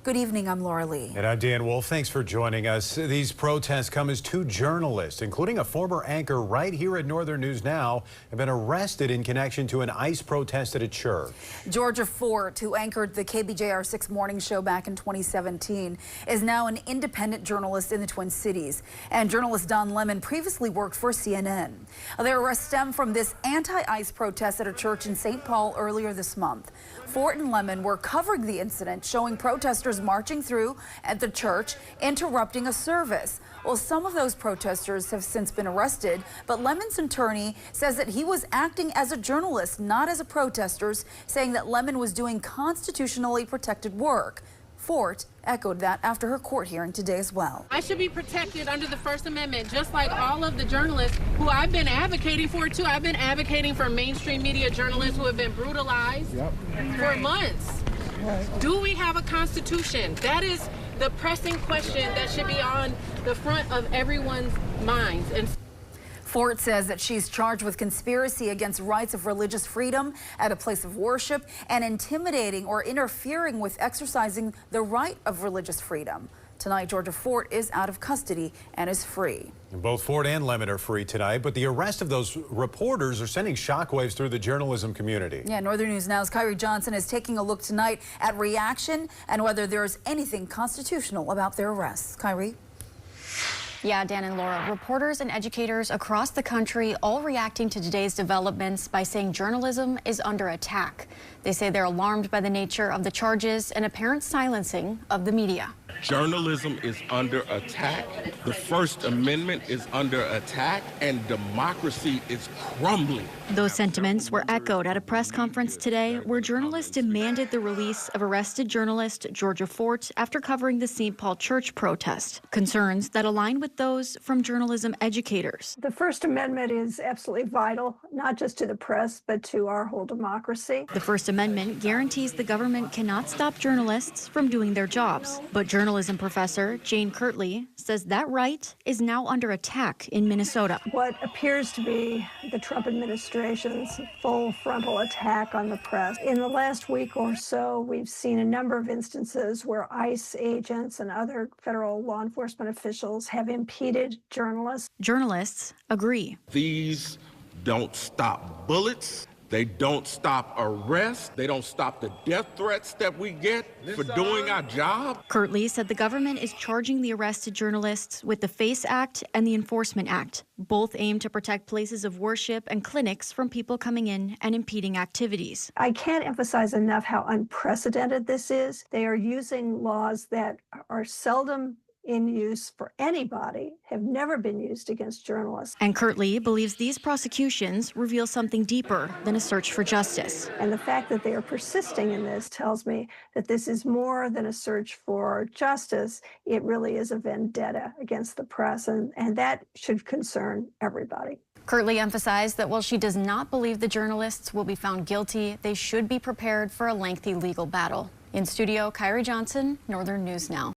Good evening, I'm Laura Lee. And I'm Dan Wolf. Thanks for joining us. These protests come as two journalists, including a former anchor right here at Northern News Now, have been arrested in connection to an ICE protest at a church. Georgia Fort, who anchored the KBJR 6 morning show back in 2017, is now an independent journalist in the Twin Cities. And journalist Don Lemon previously worked for CNN. Their arrest stemmed from this anti-ICE protest at a church in St. Paul earlier this month. Fort and Lemon were covering the incident, showing protesters marching through at the church, interrupting a service. Well, some of those protesters have since been arrested, but Lemon's attorney says that he was acting as a journalist, not as a protester, saying that Lemon was doing constitutionally protected work. Fort echoed that after her court hearing today as well. I should be protected under the First Amendment, just like all of the journalists who I've been advocating for, too. I've been advocating for mainstream media journalists who have been brutalized for months. Do we have a constitution? That is the pressing question that should be on the front of everyone's minds. And Fort says that she's charged with conspiracy against rights of religious freedom at a place of worship and intimidating or interfering with exercising the right of religious freedom. Tonight, Georgia Fort is out of custody and is free. Both Fort and Lemon are free tonight, but the arrest of those reporters are sending shockwaves through the journalism community. Yeah, Northern News Now's Kyrie Johnson is taking a look tonight at reaction and whether there is anything constitutional about their arrests. Kyrie? Yeah, Dan and Laura, reporters and educators across the country all reacting to today's developments by saying journalism is under attack. They say they're alarmed by the nature of the charges and apparent silencing of the media. Journalism is under attack. The First Amendment is under attack, and democracy is crumbling. Those sentiments were echoed at a press conference today where journalists demanded the release of arrested journalist Georgia Fort after covering the St. Paul church protest. Concerns that align with those from journalism educators. The First Amendment is absolutely vital, not just to the press, but to our whole democracy. The First Amendment guarantees the government cannot stop journalists from doing their jobs. But journalism professor Jane Kirtley says that right is now under attack in Minnesota. What appears to be the Trump administration's full frontal attack on the press. In the last week or so, we've seen a number of instances where ICE agents and other federal law enforcement officials have impeded journalists. Journalists agree. These don't stop bullets. They don't stop arrests. They don't stop the death threats that we get for doing our job. Kirtley said the government is charging the arrested journalists with the FACE Act and the Enforcement Act. Both aim to protect places of worship and clinics from people coming in and impeding activities. I can't emphasize enough how unprecedented this is. They are using laws that are seldom in use for anybody, have never been used against journalists. And Kirtley believes these prosecutions reveal something deeper than a search for justice. And the fact that they are persisting in this tells me that this is more than a search for justice. It really is a vendetta against the press, and that should concern everybody. Kirtley emphasized that while she does not believe the journalists will be found guilty, they should be prepared for a lengthy legal battle. In studio, Kyrie Johnson, Northern News Now.